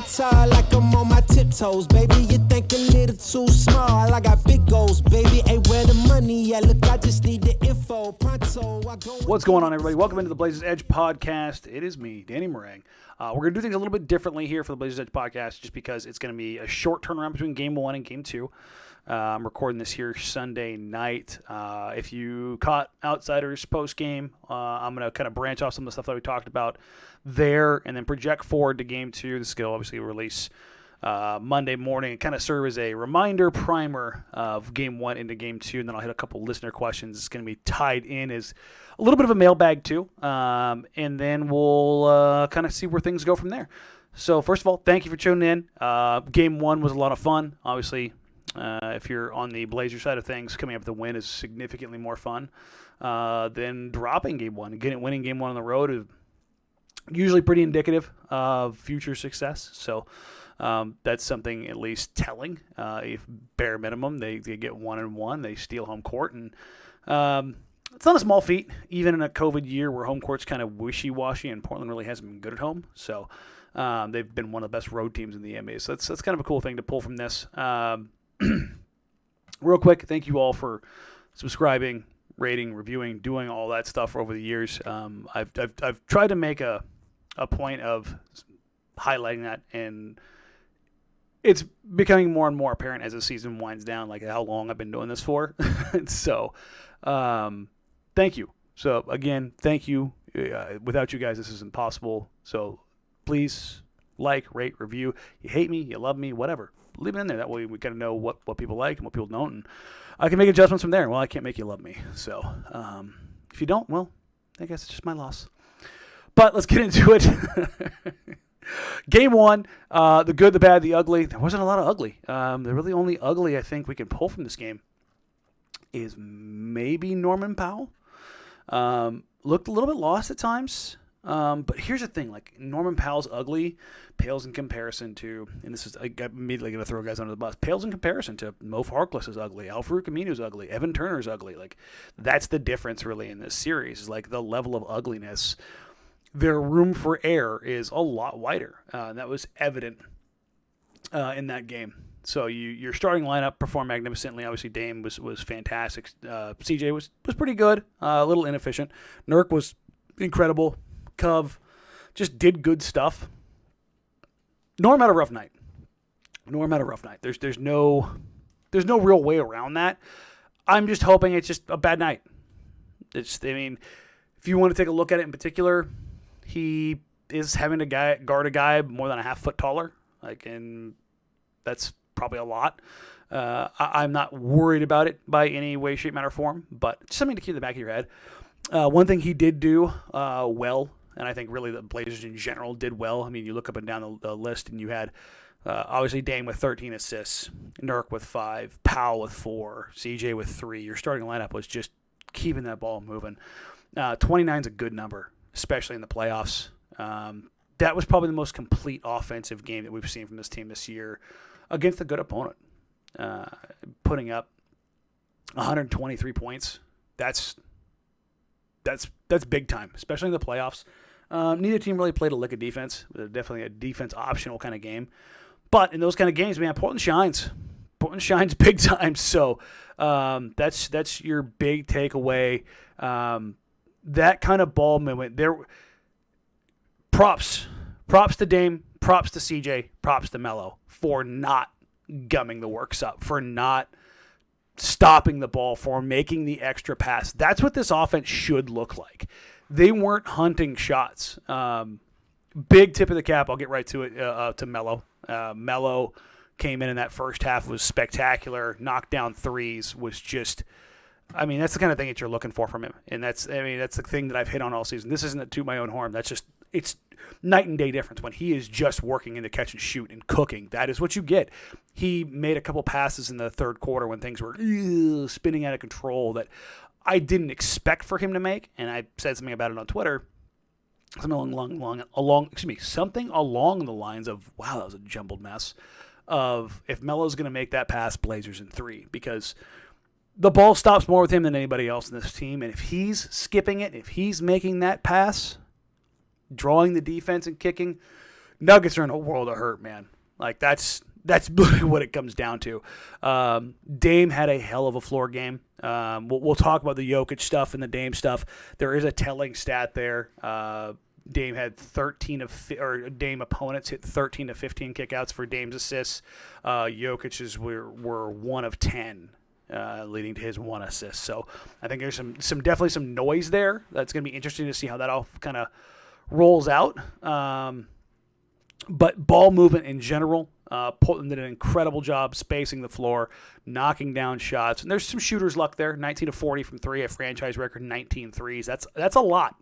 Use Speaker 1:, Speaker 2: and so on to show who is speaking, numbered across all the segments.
Speaker 1: guitar like I'm on my tiptoes, baby. You think a little too small. I got big goals, baby. Hey, where the money at? Look, I just need the info. Pronto, I go.
Speaker 2: What's going on, everybody? Welcome into the Blazers Edge podcast. It is me, Danny Marang. We're going to do things a little bit differently here for the Blazers Edge podcast just because it's going to be a short turnaround between Game 1 and Game 2. I'm recording this here Sunday night. If you caught Outsiders post-game, I'm going to kind of branch off some of the stuff that we talked about there and then project forward to Game 2. This will obviously release Monday morning and kind of serve as a reminder primer of Game 1 into Game 2, and then I'll hit a couple listener questions. It's going to be tied in as a little bit of a mailbag too, and then we'll kind of see where things go from there. So first of all, thank you for tuning in. Game 1 was a lot of fun. Obviously, if you're on the Blazer side of things, coming up with the win is significantly more fun than dropping Game 1. Winning Game 1 on the road is usually pretty indicative of future success. So that's something at least telling. If bare minimum, they get 1-1, they steal home court, and it's not a small feat, even in a COVID year where home court's kind of wishy-washy and Portland really hasn't been good at home. So they've been one of the best road teams in the NBA. So that's kind of a cool thing to pull from this. Real quick, thank you all for subscribing, rating, reviewing, doing all that stuff over the years. I've tried to make a point of highlighting that, and it's becoming more and more apparent as the season winds down, like how long I've been doing this for. So, thank you. So again, thank you. Without you guys, this is impossible. So please like, rate, review. You hate me, you love me, whatever. Leave it in there. That way we kind of know what people like and what people don't, and I can make adjustments from there. Well, I can't make you love me. So if you don't, well, I guess it's just my loss. But let's get into it. Game 1, the good, the bad, the ugly. There wasn't a lot of ugly. The really only ugly I think we can pull from this game is maybe Norman Powell. Looked a little bit lost at times. But here's the thing, like Norman Powell's ugly pales in comparison to, and this is, I'm immediately going to throw guys under the bus, pales in comparison to Mo Harkless is ugly, Al-Farouq Aminu's ugly, Evan Turner's ugly. Like that's the difference really in this series, is like the level of ugliness. Their room for error is a lot wider. And that was evident in that game. So your starting lineup performed magnificently. Obviously, Dame was fantastic. CJ was pretty good, a little inefficient. Nurk was incredible. Cove just did good stuff. Norm had a rough night. There's no real way around that. I'm just hoping it's just a bad night. If you want to take a look at it in particular, he is having to guard a guy more than a half foot taller. And that's probably a lot. I'm not worried about it by any way, shape, matter, form, but just something to keep in the back of your head. One thing he did do well, and I think really the Blazers in general did well. I mean, you look up and down the list, and you had obviously Dame with 13 assists, Nurk with 5, Powell with 4, CJ with 3. Your starting lineup was just keeping that ball moving. 29 is a good number, especially in the playoffs. That was probably the most complete offensive game that we've seen from this team this year against a good opponent. Putting up 123 points, that's big time, especially in the playoffs. Neither team really played a lick of defense. It was definitely a defense optional kind of game. But in those kind of games, man, Portland shines. Portland shines big time. So that's your big takeaway. That kind of ball movement. Props to Dame, props to CJ, props to Melo for not gumming the works up, for not stopping the ball, for making the extra pass. That's what this offense should look like. They weren't hunting shots. Big tip of the cap, I'll get right to it, to Melo. Melo came in that first half, was spectacular, knocked down threes, was just, that's the kind of thing that you're looking for from him. And that's the thing that I've hit on all season. This isn't to my own harm. That's just, it's night and day difference when he is just working in the catch and shoot and cooking. That is what you get. He made a couple passes in the third quarter when things were spinning out of control that I didn't expect for him to make, and I said something about it on Twitter. Something along the lines of, wow, that was a jumbled mess. Of if Melo's going to make that pass, Blazers in 3, because the ball stops more with him than anybody else in this team, and if he's skipping it, if he's making that pass, drawing the defense and kicking, Nuggets are in a world of hurt, man. Like, that's literally what it comes down to. Dame had a hell of a floor game. We'll talk about the Jokic stuff and the Dame stuff. There is a telling stat there. Dame had Dame opponents hit 13 of 15 kickouts for Dame's assists. Jokic's were 1 of 10, leading to his 1 assist. So I think there's some definitely some noise there. That's going to be interesting to see how that all kind of rolls out. But ball movement in general, Portland did an incredible job spacing the floor, knocking down shots. And there's some shooter's luck there. 19 of 40 from 3, a franchise record 19 threes. That's a lot.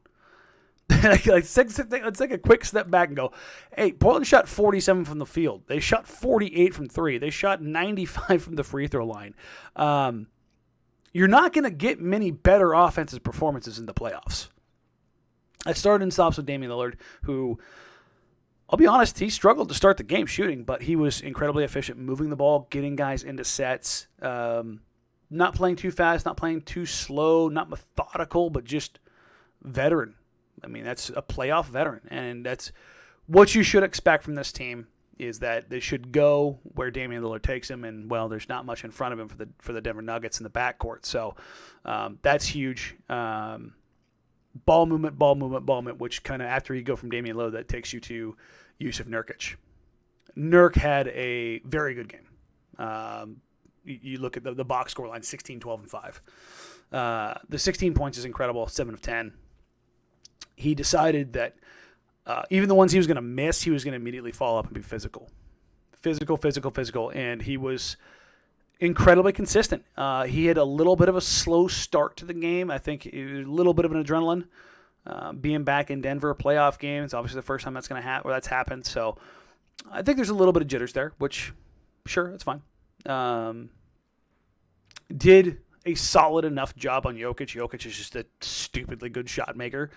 Speaker 2: Let's take a quick step back and go, hey, Portland shot 47 from the field. They shot 48 from 3. They shot 95 from the free throw line. You're not going to get many better offensive performances in the playoffs. I started and stops with Damian Lillard, who, I'll be honest, he struggled to start the game shooting, but he was incredibly efficient moving the ball, getting guys into sets, not playing too fast, not playing too slow, not methodical, but just veteran. I mean, that's a playoff veteran, and that's what you should expect from this team, is that they should go where Damian Lillard takes him, and, well, there's not much in front of him for the Denver Nuggets in the backcourt. So that's huge. Ball movement, which kind of, after you go from Damian Lillard, that takes you to Jusuf Nurkic. Nurk had a very good game. You look at the box score line, 16, 12, and 5. The 16 points is incredible, 7 of 10. He decided that even the ones he was going to miss, he was going to immediately follow up and be physical. Physical, and he was incredibly consistent. He had a little bit of a slow start to the game. I think a little bit of an adrenaline. Being back in Denver, playoff game, it's obviously the first time that's happened. So I think there's a little bit of jitters there, which, sure, that's fine. Did a solid enough job on Jokic. Jokic is just a stupidly good shot maker.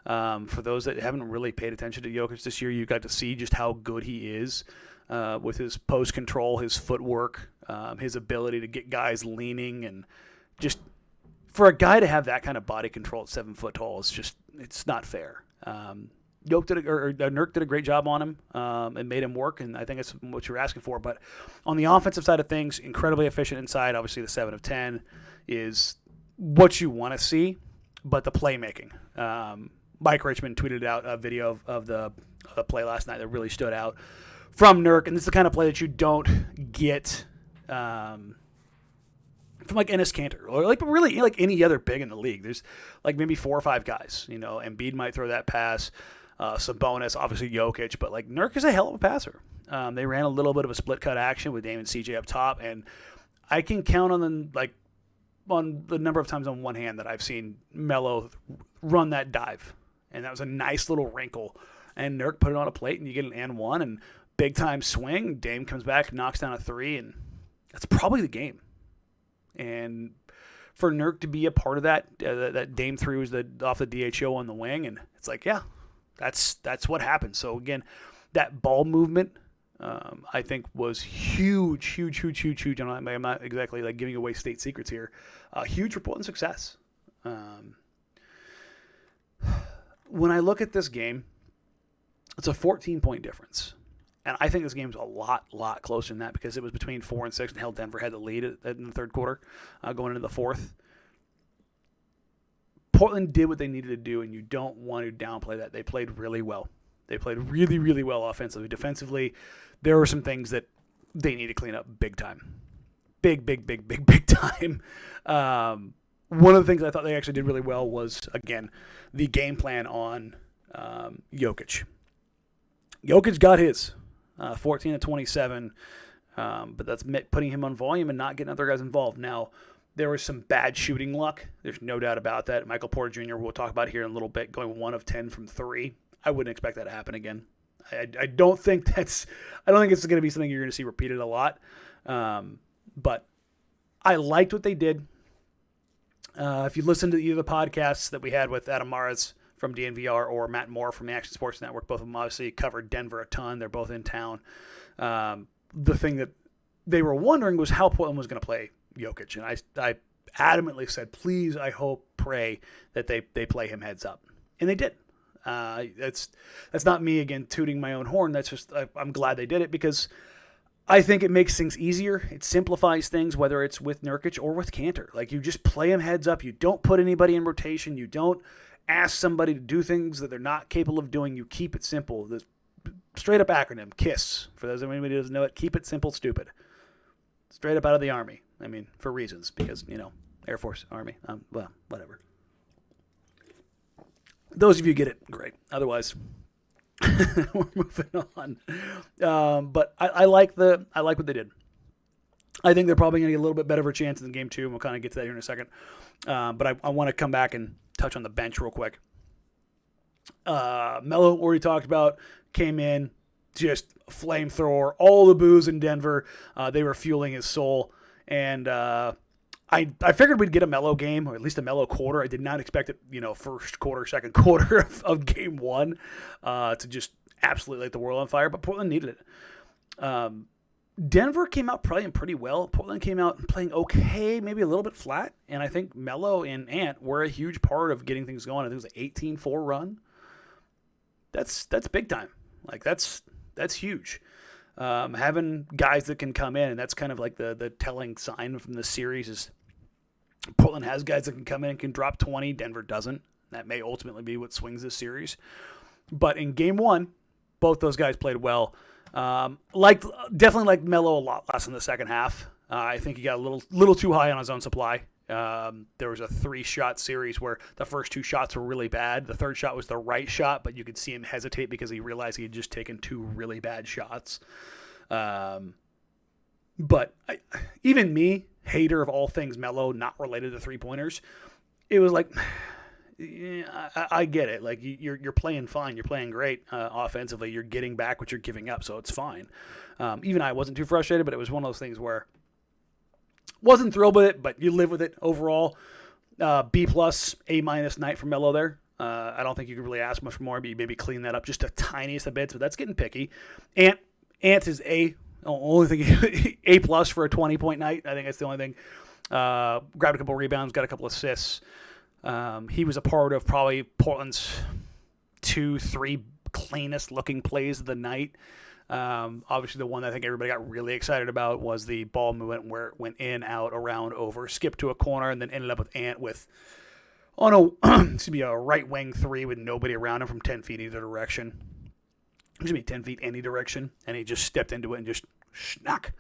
Speaker 2: For those that haven't really paid attention to Jokic this year, you got to see just how good he is with his post control, his footwork, his ability to get guys leaning, and just for a guy to have that kind of body control at 7 foot tall, it's not fair. Nurk did a great job on him and made him work, and I think that's what you were asking for. But on the offensive side of things, incredibly efficient inside. Obviously, the 7 of 10 is what you want to see, but the playmaking. Mike Richmond tweeted out a video of the play last night that really stood out from Nurk, and this is the kind of play that you don't get from like Enes Kanter or really any other big in the league. There's like maybe 4 or 5 guys. Embiid might throw that pass. Sabonis, obviously Jokic, but like Nurk is a hell of a passer. They ran a little bit of a split cut action with Dame and CJ up top, and I can count on the number of times on one hand that I've seen Melo run that dive, and that was a nice little wrinkle. And Nurk put it on a plate, and you get an and one, and big time swing. Dame comes back, knocks down a 3, and that's probably the game. And for Nurk to be a part of that, that Dame 3 was off the DHO on the wing, and it's like, yeah, that's what happened. So again, that ball movement, I think was huge. I'm not exactly giving away state secrets here. Huge for Portland's success. When I look at this game, it's a 14-point difference. And I think this game's a lot closer than that, because it was between 4 and 6 and held Denver had the lead in the third quarter going into the fourth. Portland did what they needed to do, and you don't want to downplay that. They played really well. They played really, really well offensively. Defensively, there were some things that they need to clean up big time. Big time. One of the things I thought they actually did really well was, again, the game plan on Jokic. Jokic got his 14 to 27, but that's putting him on volume and not getting other guys involved. Now, there was some bad shooting luck. There's no doubt about that. Michael Porter Jr., we'll talk about here in a little bit, going 1 of 10 from 3. I wouldn't expect that to happen again. I don't think it's going to be something you're going to see repeated a lot. But I liked what they did. If you listen to either of the podcasts that we had with Adam Maras from DNVR or Matt Moore from the Action Sports Network, both of them obviously covered Denver a ton. They're both in town. The thing that they were wondering was how Portland was going to play Jokic. And I adamantly said, please, I hope, pray that they play him heads up. And they did. That's not me, again, tooting my own horn. That's just I'm glad they did it because I think it makes things easier. It simplifies things, whether it's with Nurkic or with Cantor. Like, you just play them heads up. You don't put anybody in rotation. You don't ask somebody to do things that they're not capable of doing. You keep it simple. The straight up acronym, KISS. For those anybody who doesn't know it, keep it simple, stupid. Straight up out of the Army. I mean, for reasons, because, Air Force, Army, well, whatever. Those of you get it, great. Otherwise, we're moving on. But I like what they did. I think they're probably going to get a little bit better of a chance in game 2, and we'll kind of get to that here in a second. But I want to come back and touch on the bench real quick. Melo, already talked about, came in, just flamethrower. All the boos in Denver, they were fueling his soul. And I figured we'd get a Melo game, or at least a Melo quarter. I did not expect it, first quarter, second quarter of game 1 to just absolutely light the world on fire, but Portland needed it. Denver came out playing pretty well. Portland came out playing okay, maybe a little bit flat, and I think Melo and Ant were a huge part of getting things going. I think it was an 18-4 run. That's big time. Like, that's huge. Having guys that can come in, and that's kind of like the telling sign from the series is Portland has guys that can come in and can drop 20. Denver doesn't. That may ultimately be what swings this series. But in game 1, both those guys played well. Definitely liked Melo a lot less in the second half. I think he got a little too high on his own supply. There was a 3-shot series where the first 2 shots were really bad. The third shot was the right shot, but you could see him hesitate because he realized he had just taken 2 really bad shots. But even me, hater of all things Melo, not related to 3-pointers, it was like, yeah, I get it. Like, you're playing fine. You're playing great offensively. You're getting back what you're giving up, so it's fine. Even I wasn't too frustrated, but it was one of those things where wasn't thrilled with it, but you live with it overall. B+, A- night for Melo there. I don't think you could really ask much more, but you maybe clean that up just a tiniest a bit, so that's getting picky. Ant is only thing A+ for a 20-point night. I think that's the only thing. Grabbed a couple rebounds, got a couple assists. He was a part of probably Portland's 2-3 cleanest looking plays of the night. Obviously, the one that I think everybody got really excited about was the ball movement where it went in, out, around, over, skipped to a corner, and then ended up with Ant on a right wing 3 with nobody around him from 10 feet either direction. 10 feet any direction, and he just stepped into it and just schnack.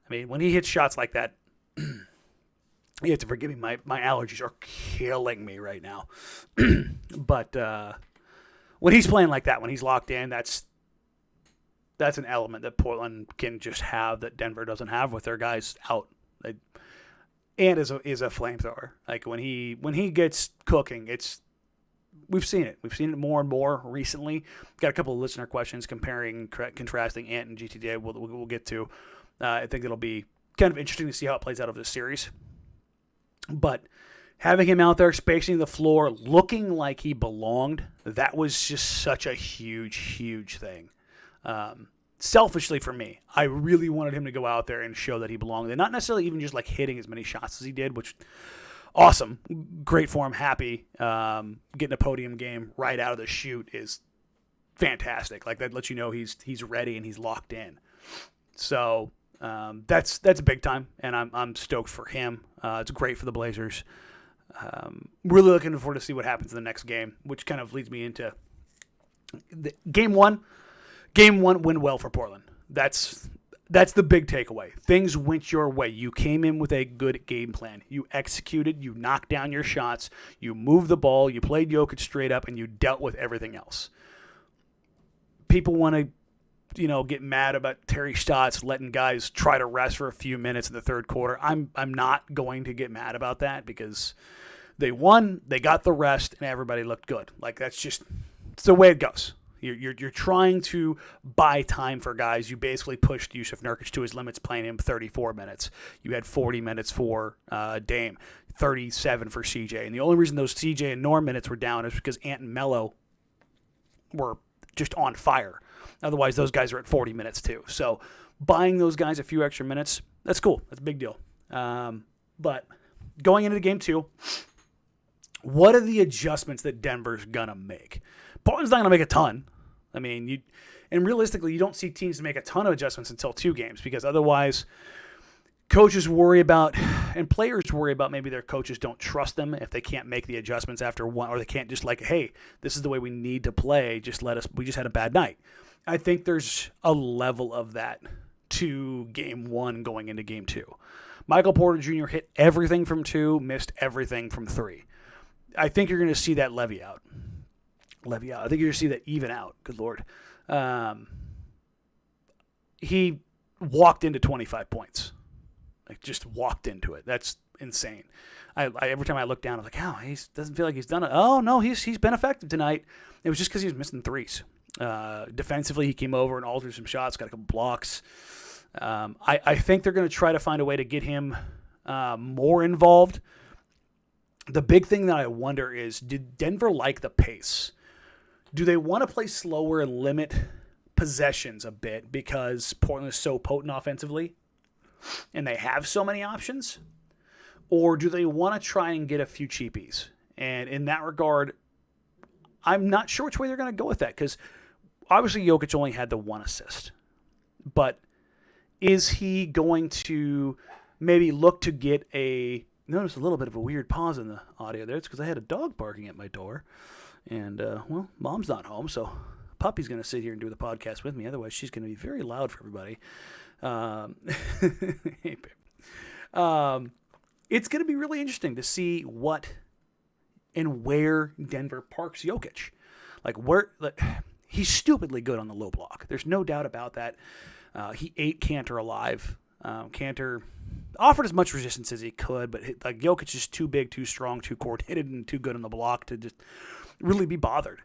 Speaker 2: I mean, when he hits shots like that, you have to forgive me. My allergies are killing me right now. But when he's playing like that, when he's locked in, that's an element that Portland can just have that Denver doesn't have with their guys out. And is a flamethrower. Like, when he gets cooking, we've seen it. We've seen it more and more recently. Got a couple of listener questions contrasting Ant and GTJ. We'll get to. I think it'll be kind of interesting to see how it plays out over this series. But having him out there, spacing the floor, looking like he belonged, that was just such a huge, huge thing. Selfishly for me, I really wanted him to go out there and show that he belonged. And not necessarily even just like hitting as many shots as he did, which awesome. Great for him. Happy. Getting a podium game right out of the chute is fantastic. Like, that lets you know he's ready and he's locked in. So that's big time, and I'm stoked for him. It's great for the Blazers. Really looking forward to see what happens in the next game, which kind of leads me into game 1. Game 1 went well for Portland. That's the big takeaway. Things went your way. You came in with a good game plan. You executed. You knocked down your shots. You moved the ball. You played Jokic straight up, and you dealt with everything else. People want to, get mad about Terry Stotts letting guys try to rest for a few minutes in the third quarter. I'm not going to get mad about that because they won, they got the rest, and everybody looked good. Like, it's the way it goes. You're trying to buy time for guys. You basically pushed Jusuf Nurkic to his limits, playing him 34 minutes. You had 40 minutes for Dame, 37 for CJ. And the only reason those CJ and Norm minutes were down is because Ant and Melo were just on fire. Otherwise, those guys are at 40 minutes too. So buying those guys a few extra minutes, that's cool. That's a big deal. But going into game 2, what are the adjustments that Denver's going to make? Portland's not going to make a ton. I mean, and realistically, you don't see teams make a ton of adjustments until 2 games because otherwise coaches worry about and players worry about maybe their coaches don't trust them if they can't make the adjustments after one, or they can't just like, hey, this is the way we need to play. We just had a bad night. I think there's a level of that to game 1 going into game 2. Michael Porter Jr. hit everything from 2, missed everything from 3. I think you're going to see that levy out. I think you're going to see that even out. Good Lord. He walked into 25 points. Like, just walked into it. That's insane. I every time I look down, I was like, oh, he doesn't feel like he's done it. Oh, no, he's been effective tonight. It was just because he was missing threes. Defensively, he came over and altered some shots, got a couple blocks. I think they're going to try to find a way to get him more involved. The big thing that I wonder is, did Denver like the pace? Do they want to play slower and limit possessions a bit because Portland is so potent offensively and they have so many options? Or do they want to try and get a few cheapies? And in that regard, I'm not sure which way they're going to go with that because obviously Jokic only had the 1 assist. But is he going to maybe look to get notice a little bit of a weird pause in the audio there. It's because I had a dog barking at my door. And, well, Mom's not home, so Puppy's going to sit here and do the podcast with me. Otherwise, she's going to be very loud for everybody. Hey, babe. It's going to be really interesting to see what and where Denver parks Jokic. He's stupidly good on the low block. There's no doubt about that. He ate Cantor alive. Cantor offered as much resistance as he could, but Jokic is too big, too strong, too coordinated, and too good on the block to just really be bothered.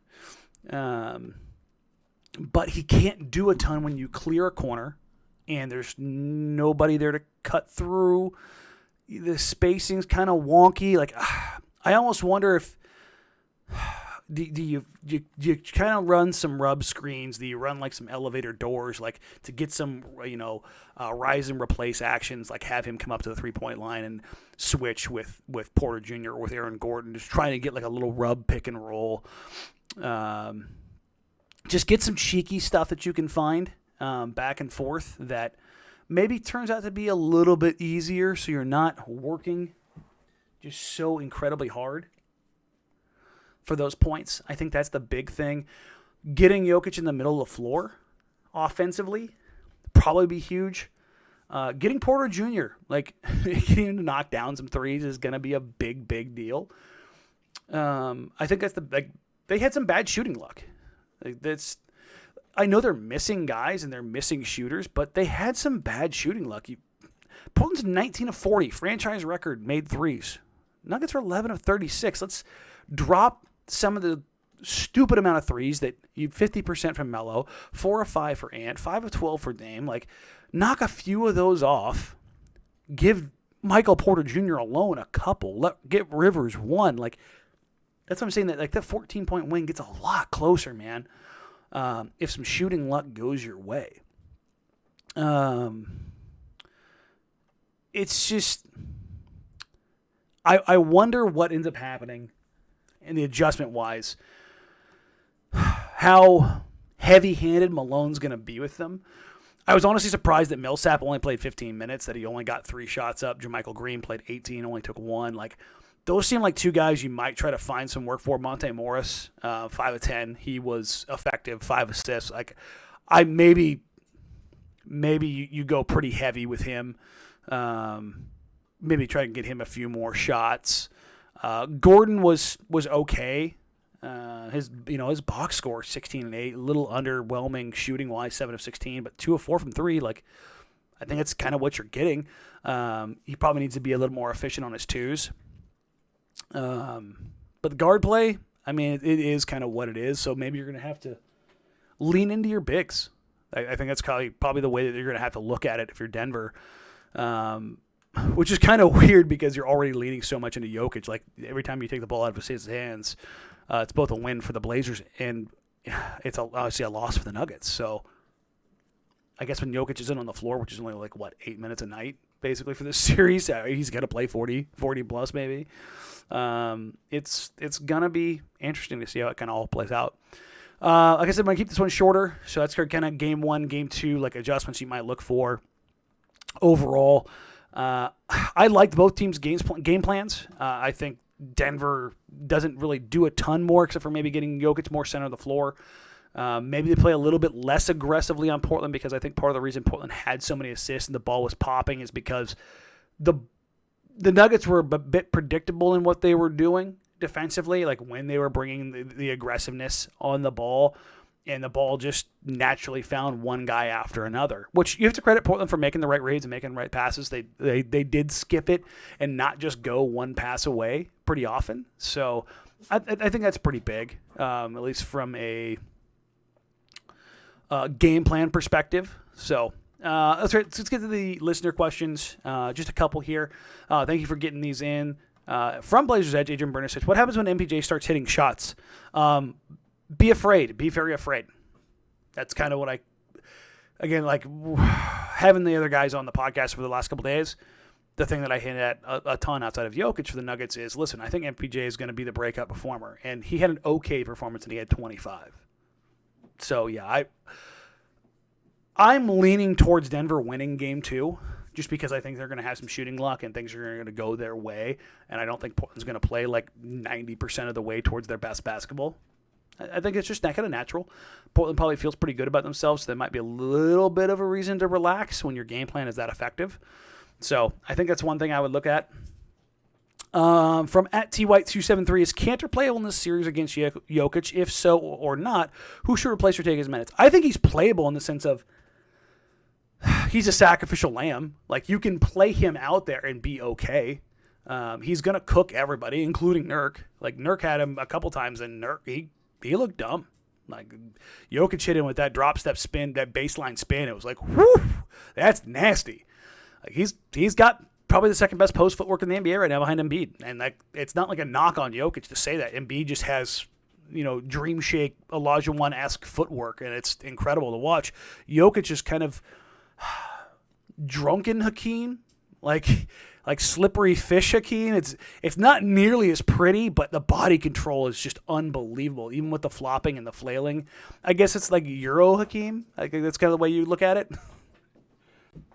Speaker 2: But he can't do a ton when you clear a corner and there's nobody there to cut through. The spacing's kind of wonky. I almost wonder if do you kind of run some rub screens? Do you run some elevator doors, to get some rise and replace actions, have him come up to the 3-point line and switch with Porter Jr. or with Aaron Gordon, just trying to get a little rub pick and roll. Just get some cheeky stuff that you can find back and forth that maybe turns out to be a little bit easier, so you're not working just so incredibly hard for those points. I think that's the big thing. Getting Jokic in the middle of the floor offensively probably be huge. Getting Porter Jr., getting him to knock down some threes is going to be a big, big deal. I think that's they had some bad shooting luck. I know they're missing guys and they're missing shooters, but they had some bad shooting luck. Portland's 19 of 40, franchise record made threes. Nuggets are 11 of 36. Let's drop some of the stupid amount of threes that 50% from Melo, 4 of 5 for Ant, 5 of 12 for Dame. Knock a few of those off. Give Michael Porter Jr. alone a couple. Get Rivers 1. That's what I'm saying. That that 14-point win gets a lot closer, man. If some shooting luck goes your way. It's just, I wonder what ends up happening in the adjustment-wise, how heavy-handed Malone's going to be with them. I was honestly surprised that Millsap only played 15 minutes, that he only got 3 shots up. JaMychal Green played 18, only took 1. Those seem like 2 guys you might try to find some work for. Monte Morris, 5 of 10. He was effective, 5 assists. Maybe you go pretty heavy with him. Maybe try to get him a few more shots. Gordon was okay. His box score 16 and 8, a little underwhelming shooting wise, 7 of 16, but 2 of 4 from 3. I think that's kind of what you're getting. He probably needs to be a little more efficient on his 2s. But the guard play, it is kind of what it is. So maybe you're going to have to lean into your bigs. I think that's probably the way that you're going to have to look at it if you're Denver. Which is kind of weird because you're already leaning so much into Jokic. Every time you take the ball out of his hands, it's both a win for the Blazers and it's obviously a loss for the Nuggets. So I guess when Jokic isn't on the floor, which is only 8 minutes a night basically for this series, he's got to play 40 plus maybe. It's going to be interesting to see how it kind of all plays out. Like I said, I'm going to keep this one shorter. So that's kind of game 1, game 2, like adjustments you might look for. Overall, I liked both teams' game plans. I think Denver doesn't really do a ton more except for maybe getting Jokic more center of the floor. Maybe they play a little bit less aggressively on Portland because I think part of the reason Portland had so many assists and the ball was popping is because the Nuggets were a bit predictable in what they were doing defensively, like when they were bringing the aggressiveness on the ball, and the ball just naturally found one guy after another, which you have to credit Portland for making the right reads and making the right passes. They did skip it and not just go one pass away pretty often. So I think that's pretty big, at least from a game plan perspective. So let's get to the listener questions. Just a couple here. Thank you for getting these in. From Blazers Edge, Adrian Burner says, what happens when MPJ starts hitting shots? Be afraid. Be very afraid. That's kind of what having the other guys on the podcast for the last couple days, the thing that I hit at a ton outside of Jokic for the Nuggets is, listen, I think MPJ is going to be the breakout performer. And he had an okay performance and he had 25. So, yeah, I'm leaning towards Denver winning game 2 just because I think they're going to have some shooting luck and things are going to go their way. And I don't think Portland's going to play like 90% of the way towards their best basketball. I think it's just that kind of natural. Portland probably feels pretty good about themselves, so there might be a little bit of a reason to relax when your game plan is that effective. So I think that's one thing I would look at. From @TWhite273, is Cantor playable in this series against Jokic? If so or not, who should replace or take his minutes? I think he's playable in the sense of he's a sacrificial lamb. Like, you can play him out there and be okay. He's going to cook everybody, including Nurk. Like, Nurk had him a couple times, and Nurk, he looked dumb. Like, Jokic hit him with that drop step spin, that baseline spin. It was like, whoo, that's nasty. Like, he's got probably the second best post footwork in the NBA right now behind Embiid. And like, it's not like a knock on Jokic to say that. Embiid just has, dream shake, Olajuwon-esque footwork, and it's incredible to watch. Jokic is kind of drunken Hakeem, like slippery fish Hakeem. It's not nearly as pretty, but the body control is just unbelievable, even with the flopping and the flailing. I guess it's like Euro Hakeem. I think that's kind of the way you look at it.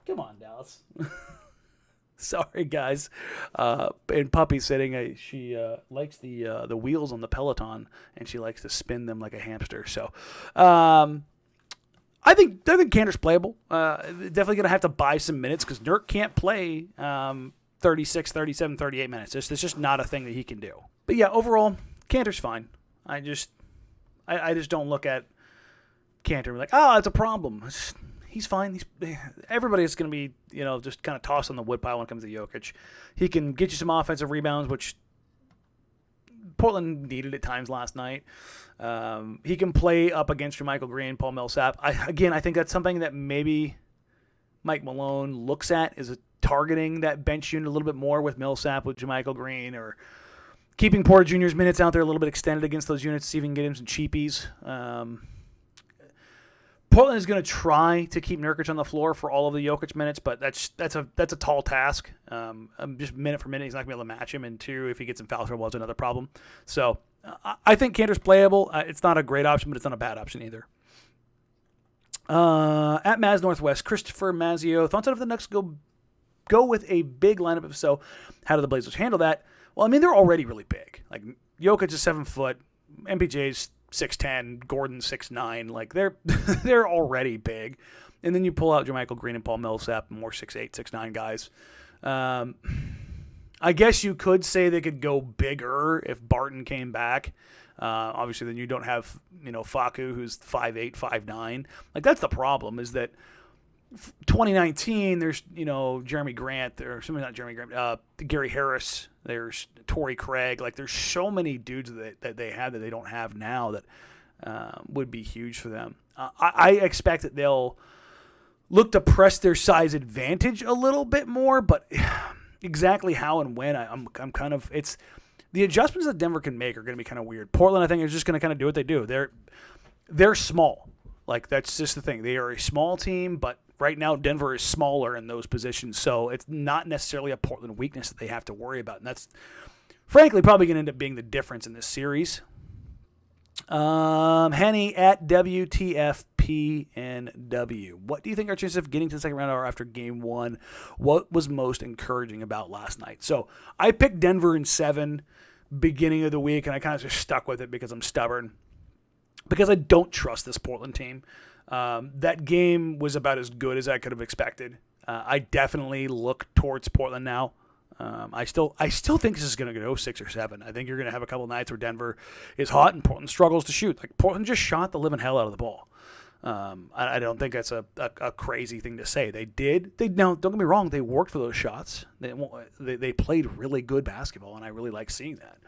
Speaker 2: Come on, Dallas. Sorry, guys. And Puppy's sitting. She likes the wheels on the Peloton, and she likes to spin them like a hamster. So, I think Cantor's playable. Definitely going to have to buy some minutes because Nurk can't play 36, 37, 38 minutes. It's just not a thing that he can do. But yeah, overall, Cantor's fine. I just don't look at Cantor and be like, oh, it's a problem. He's fine. Everybody's going to be, just kind of tossed on the woodpile when it comes to Jokic. He can get you some offensive rebounds, which Portland needed at times last night. He can play up against Jermichael Green, Paul Millsap. I think that's something that maybe Mike Malone looks at, is targeting that bench unit a little bit more with Millsap, with Jermichael Green, or keeping Porter Jr.'s minutes out there a little bit extended against those units, see if he can get him some cheapies. Portland is going to try to keep Nurkic on the floor for all of the Jokic minutes, but that's a tall task. Just minute for minute, he's not going to be able to match him. And two, if he gets in foul trouble, it's another problem. So I think Cantor's playable. It's not a great option, but it's not a bad option either. At Maz Northwest, Christopher Mazio, thoughts on if the Knicks go with a big lineup? If so, how do the Blazers handle that? Well, I mean, they're already really big. Like, Jokic is 7 foot, MPJ's 6'10", Gordon 6'9", like they're already big. And then you pull out Jermichael Green and Paul Millsap, more 6'8", 6'9" guys. I guess you could say they could go bigger if Barton came back. Obviously, then you don't have, Facu, who's 5'8", 5'9". Like, that's the problem, is that 2019, there's, Jeremy Grant, or something, not Jeremy Grant, Gary Harris, there's Torrey Craig. Like, there's so many dudes that they have that they don't have now that would be huge for them. I expect that they'll look to press their size advantage a little bit more, but exactly how and when, I'm kind of, it's, the adjustments that Denver can make are going to be kind of weird. Portland, I think, is just going to kind of do what they do. They're small. Like, that's just the thing. They are a small team, but right now Denver is smaller in those positions, so it's not necessarily a Portland weakness that they have to worry about. And that's, frankly, probably going to end up being the difference in this series. Henny at WTFPNW. What do you think our chances of getting to the second round are after game 1? What was most encouraging about last night? So I picked Denver in 7 beginning of the week, and I kind of just stuck with it because I'm stubborn. Because I don't trust this Portland team. That game was about as good as I could have expected. I definitely look towards Portland now. I still think this is going to go 6 or 7. I think you're going to have a couple nights where Denver is hot and Portland struggles to shoot. Like Portland just shot the living hell out of the ball. I don't think that's a crazy thing to say. They did. Now, don't get me wrong. They worked for those shots. They played really good basketball, and I really like seeing that.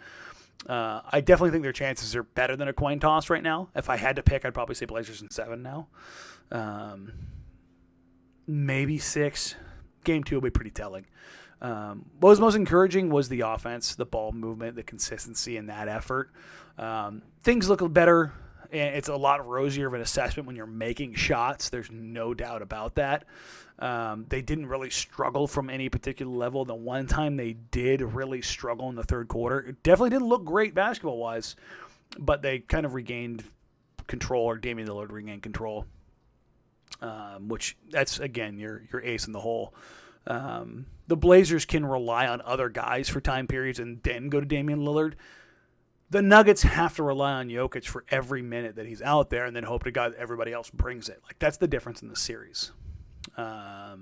Speaker 2: I definitely think their chances are better than a coin toss right now. If I had to pick, I'd probably say Blazers in 7 now. Maybe 6. Game 2 will be pretty telling. What was most encouraging was the offense, the ball movement, the consistency in that effort. Things look better, and it's a lot rosier of an assessment when you're making shots. There's no doubt about that. They didn't really struggle from any particular level. The one time they did really struggle in the third quarter, it definitely didn't look great basketball-wise, but they kind of regained control, or Damian Lillard regained control, which that's, again, your ace in the hole. The Blazers can rely on other guys for time periods and then go to Damian Lillard. The Nuggets have to rely on Jokic for every minute that he's out there and then hope to God that everybody else brings it. Like, that's the difference in the series. But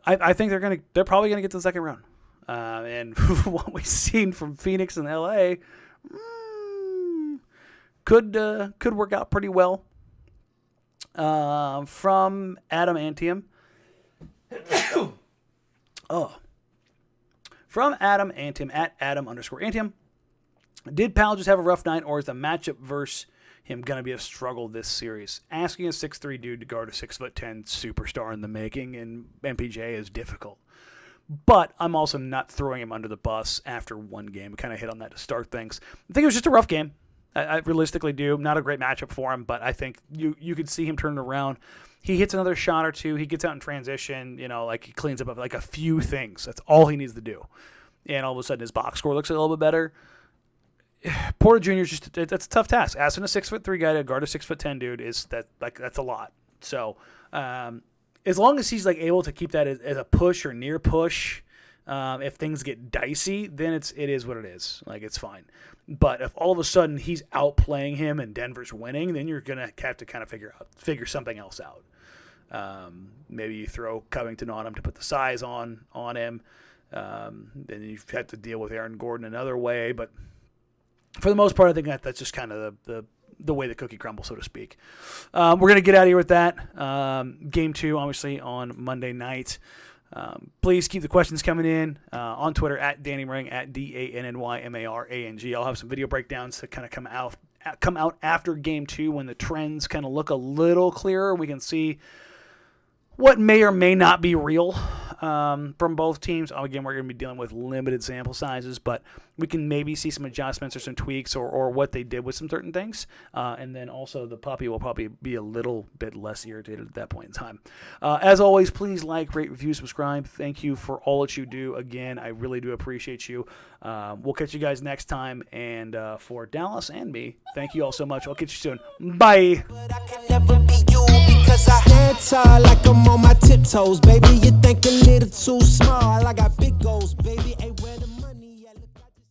Speaker 2: I think they're probably gonna get to the second round. And what we've seen from Phoenix and LA could work out pretty well. From Adam Antium. From Adam Antium at Adam_Antium. Did Powell just have a rough night, or is the matchup versus him going to be a struggle this series? Asking a 6'3" dude to guard a 6'10" superstar in the making in MPJ is difficult. But I'm also not throwing him under the bus after one game. We kind of hit on that to start things. I think it was just a rough game. I realistically do. Not a great matchup for him, but I think you could see him turn it around. He hits another shot or two. He gets out in transition. Like he cleans up like a few things. That's all he needs to do. And all of a sudden his box score looks a little bit better. Porter Jr. That's a tough task. Asking a 6'3" guy to guard a 6'10" dude that's a lot. So as long as he's able to keep that as a push or near push, if things get dicey, then it is what it is. It's fine. But if all of a sudden he's outplaying him and Denver's winning, then you're gonna have to kind of figure something else out. Maybe you throw Covington on him to put the size on him. Then you've had to deal with Aaron Gordon another way, but for the most part, I think that's just kind of the way the cookie crumbles, so to speak. We're going to get out of here with that. Game 2, obviously, on Monday night. Please keep the questions coming in on Twitter at Danny Marang, at DANNYMARANG. I'll have some video breakdowns to kind of come out after Game 2 when the trends kind of look a little clearer. We can see what may or may not be real from both teams. Again, we're going to be dealing with limited sample sizes, but we can maybe see some adjustments or some tweaks or what they did with some certain things. And then also the puppy will probably be a little bit less irritated at that point in time. As always, please like, rate, review, subscribe. Thank you for all that you do. Again, I really do appreciate you. We'll catch you guys next time. And for Dallas and me, thank you all so much. I'll catch you soon. Bye.
Speaker 1: Cause I stand tall like I'm on my tiptoes, baby. You think a little too small. I got big goals, baby. Ain't where the